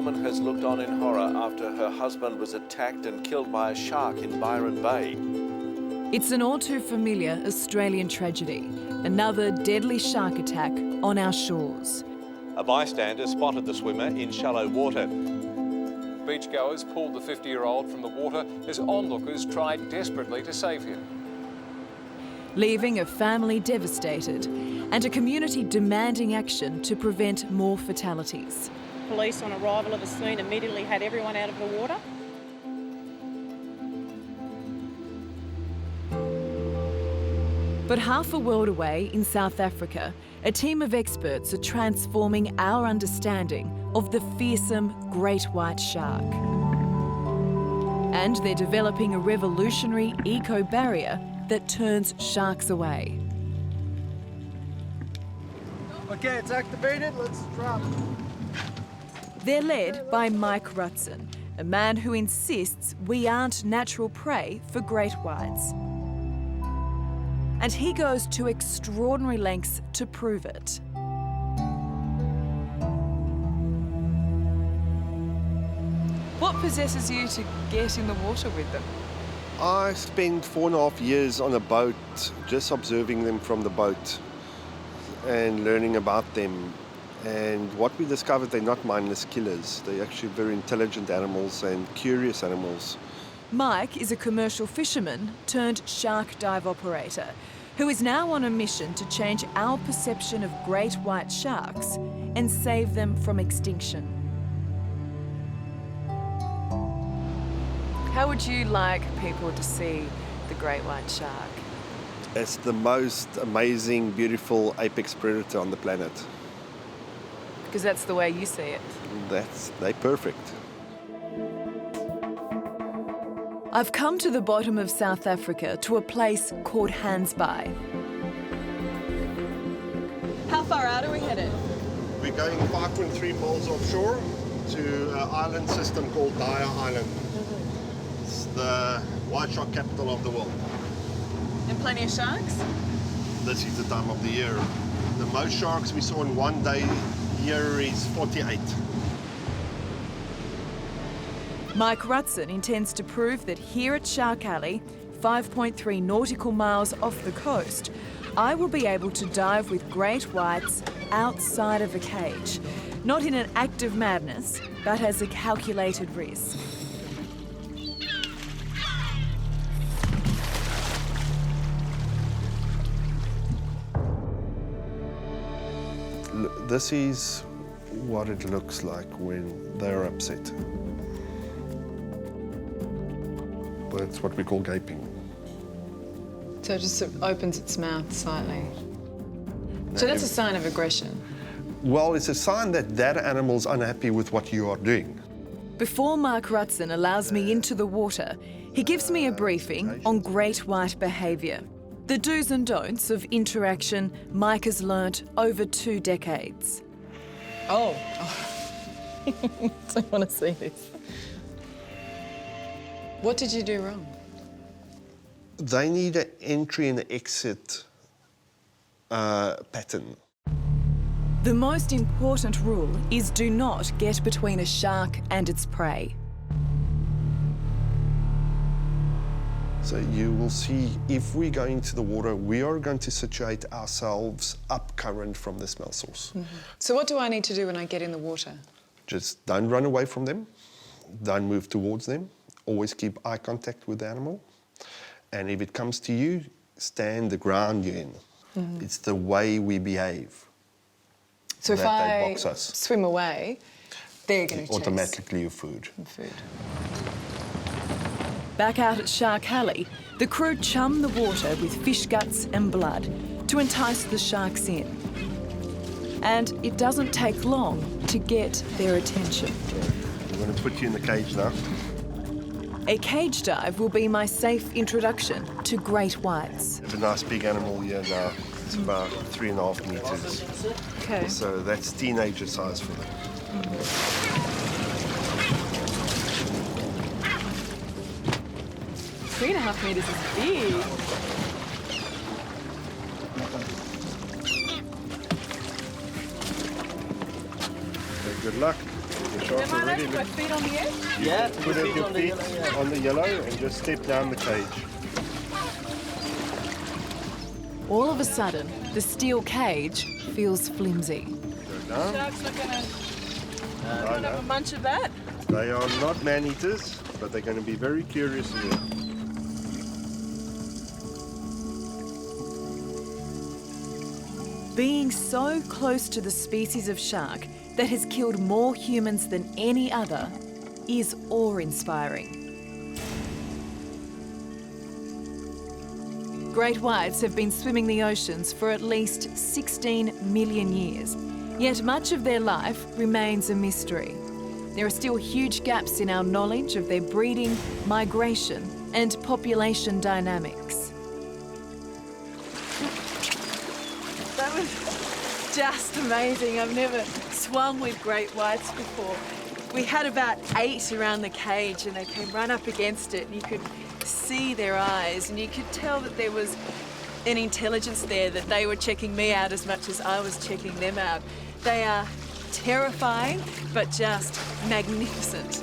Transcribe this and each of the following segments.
woman has looked on in horror after her husband was attacked and killed by a shark in Byron Bay. It's an all too familiar Australian tragedy, another deadly shark attack on our shores. A bystander spotted the swimmer in shallow water. Beachgoers pulled the 50-year-old from the water as onlookers tried desperately to save him. Leaving a family devastated and a community demanding action to prevent more fatalities. Police on arrival at the scene immediately had everyone out of the water. But half a world away in South Africa, a team of experts are transforming our understanding of the fearsome great white shark. And they're developing a revolutionary eco-barrier that turns sharks away. Okay, it's activated, let's drop. They're led by Mike Rutson, a man who insists we aren't natural prey for great whites. And he goes to extraordinary lengths to prove it. What possesses you to get in the water with them? I spent 4.5 years on a boat, just observing them from the boat and learning about them. And what we discovered, they're not mindless killers. They're actually very intelligent animals and curious animals. Mike is a commercial fisherman turned shark dive operator who is now on a mission to change our perception of great white sharks and save them from extinction. How would you like people to see the great white shark? It's the most amazing, beautiful apex predator on the planet. Because that's the way you see it. They're perfect. I've come to the bottom of South Africa to a place called Hansby. How far out are we headed? We're going 5.3 miles offshore to an island system called Dyer Island. It's the white shark capital of the world. And plenty of sharks? This is the time of the year. The most sharks we saw in one day here is 48. Mike Rutson intends to prove that here at Shark Alley, 5.3 nautical miles off the coast, I will be able to dive with great whites outside of a cage, not in an act of madness, but as a calculated risk. This is what it looks like when they're upset. That's what we call gaping. So it just sort of opens its mouth slightly. So that's a sign of aggression? Well, it's a sign that that animal's unhappy with what you are doing. Before Mike Rutson allows me into the water, he gives me a briefing on great white behaviour. The do's and don'ts of interaction Mike has learnt over 2 decades. Oh. I want to see this. What did you do wrong? They need an entry and exit pattern. The most important rule is do not get between a shark and its prey. So you will see, if we go into the water, we are going to situate ourselves up current from the smell source. Mm-hmm. So what do I need to do when I get in the water? Just don't run away from them. Don't move towards them. Always keep eye contact with the animal. And if it comes to you, stand the ground you're in. Mm-hmm. It's the way we behave. So if I box us. swim away, they're going to chase. Automatically your food. Food. Back out at Shark Alley, the crew chum the water with fish guts and blood to entice the sharks in. And it doesn't take long to get their attention. I'm going to put you in the cage now. A cage dive will be my safe introduction to great whites. It's a nice big animal here now. It's about 3.5 meters. Okay. So that's teenager size for them. 3.5 meters is big. Okay, good luck. The shark's Am I already allowed to put my feet on the edge? Yeah, put your feet on the yellow and just step down the cage. All of a sudden, the steel cage feels flimsy. Go down. Sharks not gonna Right have a now. munch of that. They are not man-eaters, but they're going to be very curious in here. Being so close to the species of shark that has killed more humans than any other is awe-inspiring. Great whites have been swimming the oceans for at least 16 million years, yet much of their life remains a mystery. There are still huge gaps in our knowledge of their breeding, migration, and population dynamics. That was just amazing. I've never swum with great whites before. We had about 8 around the cage and they came right up against it and you could see their eyes and you could tell that there was an intelligence there, that they were checking me out as much as I was checking them out. They are terrifying, but just magnificent.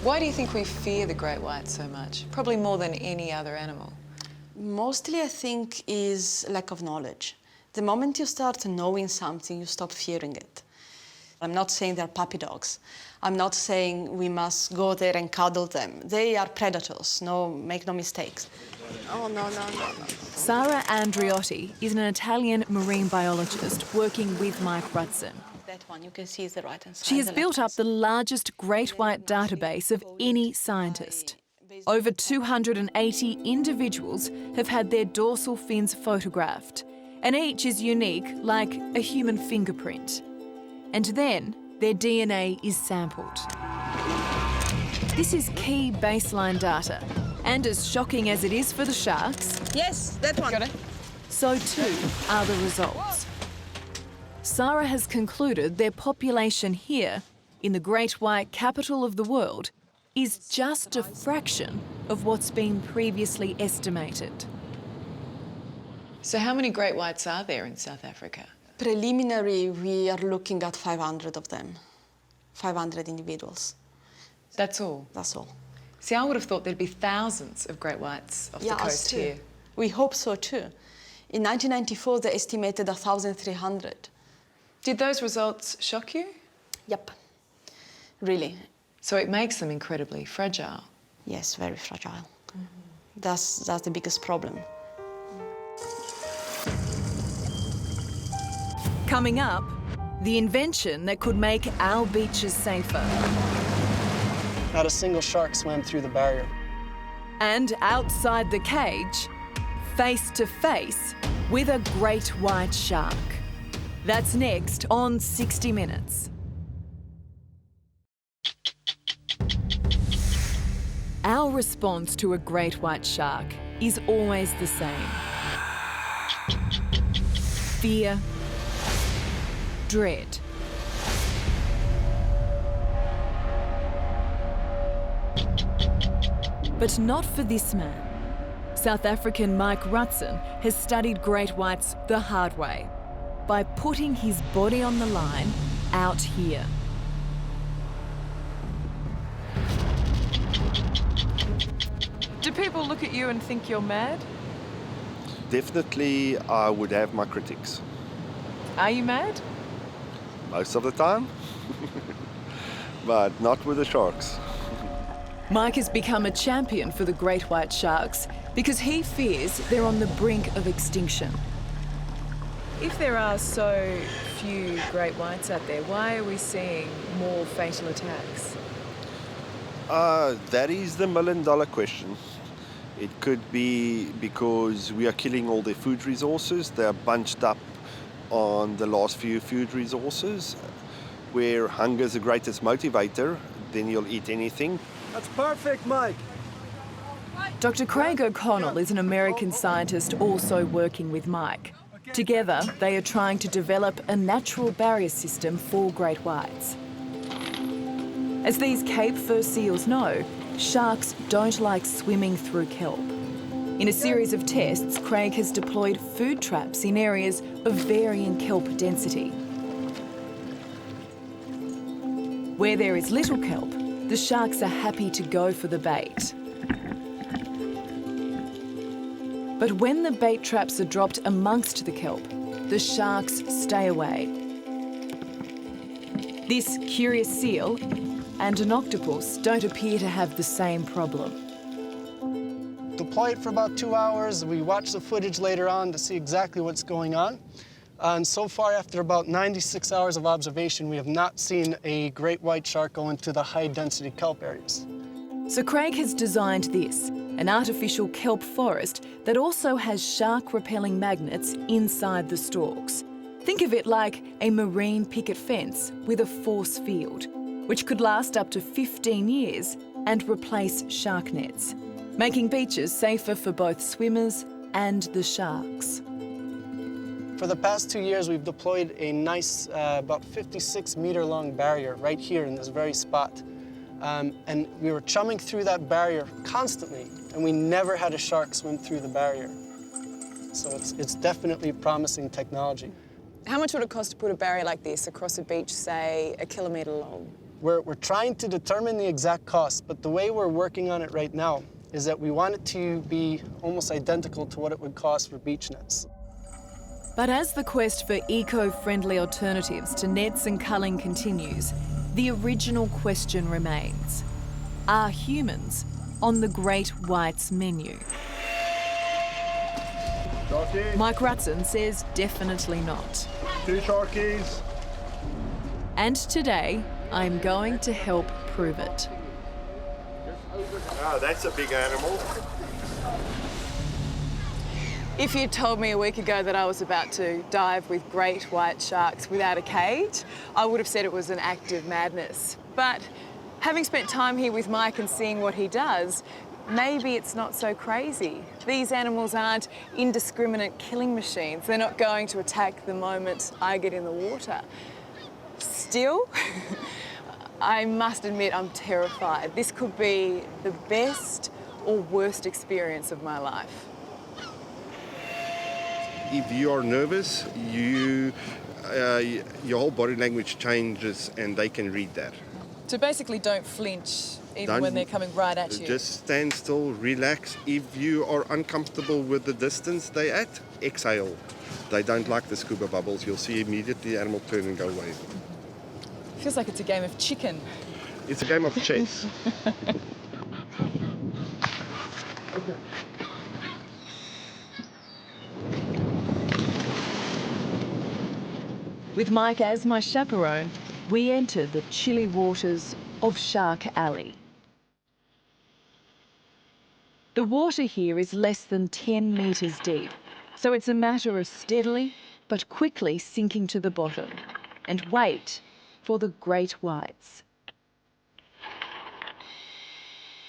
Why do you think we fear the great white so much? Probably more than any other animal. Mostly, I think, is lack of knowledge. The moment you start knowing something, you stop fearing it. I'm not saying they're puppy dogs. I'm not saying we must go there and cuddle them. They are predators, make no mistakes. Oh, no. Sara Andriotti is an Italian marine biologist working with Mike Rutson. That one, you can see, is the right-hand side. She has built up the largest great white database of any scientist. Over 280 individuals have had their dorsal fins photographed, and each is unique like a human fingerprint. And then their DNA is sampled. This is key baseline data, and as shocking as it is for the sharks, Yes, that one. Got it. so too are the results. Sara has concluded their population here, in the great white capital of the world, is just a fraction of what's been previously estimated. So how many great whites are there in South Africa? Preliminary, we are looking at 500 of them. 500 individuals. That's all? That's all. See, I would have thought there'd be thousands of great whites off the us coast too. here. We hope so too. In 1994, they estimated 1,300. Did those results shock you? Yep, really. So it makes them incredibly fragile. Yes, very fragile. That's the biggest problem. Coming up, the invention that could make our beaches safer. Not a single shark swam through the barrier. And outside the cage, face to face with a great white shark. That's next on 60 Minutes. Our response to a great white shark is always the same. Fear, dread. But not for this man. South African Mike Rutson has studied great whites the hard way, by putting his body on the line out here. Do people look at you and think you're mad? Definitely, I would have my critics. Are you mad? Most of the time. But not with the sharks. Mike has become a champion for the great white sharks because he fears they're on the brink of extinction. If there are so few great whites out there, why are we seeing more fatal attacks? That is the million-dollar question. It could be because we are killing all their food resources. They're bunched up on the last few food resources, where hunger is the greatest motivator. Then you'll eat anything. That's perfect, Mike. Dr. Craig O'Connell is an American scientist also working with Mike. Together, they are trying to develop a natural barrier system for great whites. As these Cape fur seals know, sharks don't like swimming through kelp. In a series of tests, Craig has deployed food traps in areas of varying kelp density. Where there is little kelp, the sharks are happy to go for the bait. But when the bait traps are dropped amongst the kelp, the sharks stay away. This curious seal and an octopus don't appear to have the same problem. Deploy it for about 2 hours. We watch the footage later on to see exactly what's going on. And so far, after about 96 hours of observation, we have not seen a great white shark go into the high-density kelp areas. So Craig has designed this, an artificial kelp forest that also has shark-repelling magnets inside the stalks. Think of it like a marine picket fence with a force field, which could last up to 15 years and replace shark nets, making beaches safer for both swimmers and the sharks. For the past 2 years, we've deployed a nice, about 56-meter-long barrier right here in this very spot. And we were chumming through that barrier constantly, and we never had a shark swim through the barrier. So it's definitely promising technology. How much would it cost to put a barrier like this across a beach, say, 1 kilometre long? We're trying to determine the exact cost, but the way we're working on it right now is that we want it to be almost identical to what it would cost for beach nets. But as the quest for eco-friendly alternatives to nets and culling continues, the original question remains: are humans on the great white's menu? Sharky. Mike Rutson says definitely not. 2 sharkies. And today, I'm going to help prove it. Oh, that's a big animal. If you'd told me a week ago that I was about to dive with great white sharks without a cage, I would have said it was an act of madness. But having spent time here with Mike and seeing what he does, maybe it's not so crazy. These animals aren't indiscriminate killing machines. They're not going to attack the moment I get in the water. Still, I must admit I'm terrified. This could be the best or worst experience of my life. If you are nervous, your whole body language changes and they can read that. So basically don't flinch even when they're coming right at you. Just stand still, relax. If you are uncomfortable with the distance they're at, exhale. They don't like the scuba bubbles. You'll see immediately the animal turn and go away. Feels like it's a game of chicken. It's a game of chess. With Mike as my chaperone, we enter the chilly waters of Shark Alley. The water here is less than 10 metres deep, so it's a matter of steadily but quickly sinking to the bottom and wait for the great whites.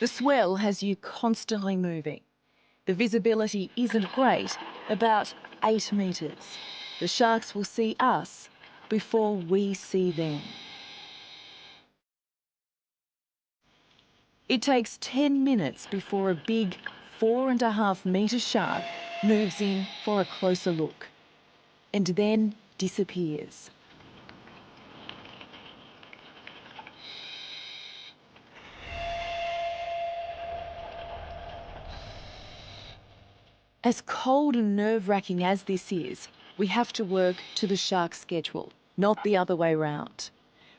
The swell has you constantly moving. The visibility isn't great, about 8 metres. The sharks will see us before we see them. It takes 10 minutes before a big 4.5 metre shark moves in for a closer look and then disappears. As cold and nerve-wracking as this is, we have to work to the shark's schedule, not the other way round.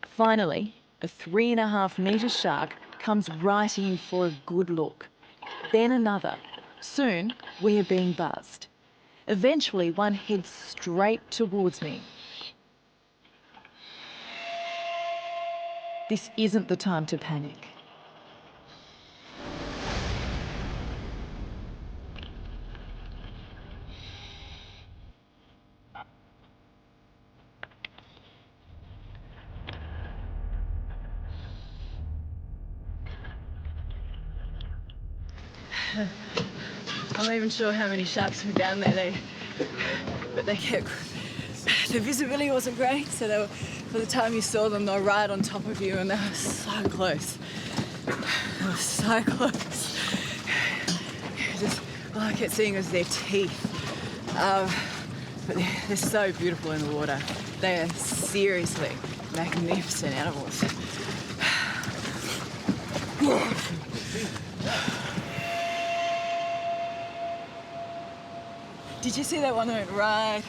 Finally, a 3.5 metre shark comes right in for a good look. Then another. Soon, we are being buzzed. Eventually, one heads straight towards me. This isn't the time to panic. I'm not even sure how many sharks were down there, but they kept... The visibility wasn't great, so they were, by the time you saw them, they were right on top of you, and they were so close. They were so close. Just all I kept seeing was their teeth. But they're so beautiful in the water. They are seriously magnificent animals. Did you see that one that went right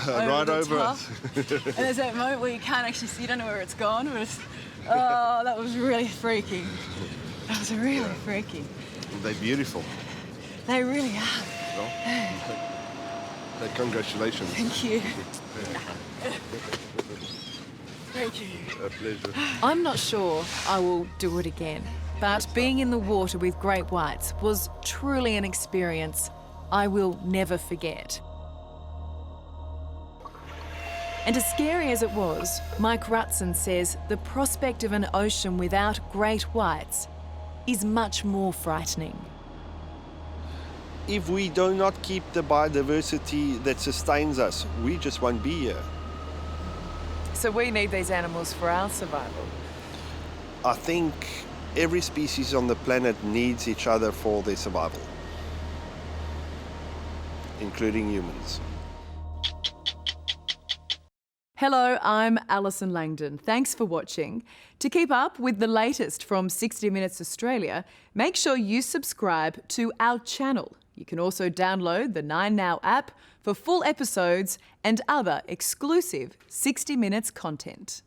Right over top? it. And there's that moment where you can't actually see, you don't know where it's gone, but it's, oh, that was really freaky. That was really freaky. They're beautiful. They really are. Well, congratulations. Thank you. Thank you. A pleasure. I'm not sure I will do it again, but being in the water with great whites was truly an experience I will never forget. And as scary as it was, Mike Rutson says the prospect of an ocean without great whites is much more frightening. If we do not keep the biodiversity that sustains us, we just won't be here. So we need these animals for our survival. I think every species on the planet needs each other for their survival, including humans. Hello, I'm Allison Langdon. Thanks for watching. To keep up with the latest from 60 Minutes Australia, make sure you subscribe to our channel. You can also download the 9Now app for full episodes and other exclusive 60 Minutes content.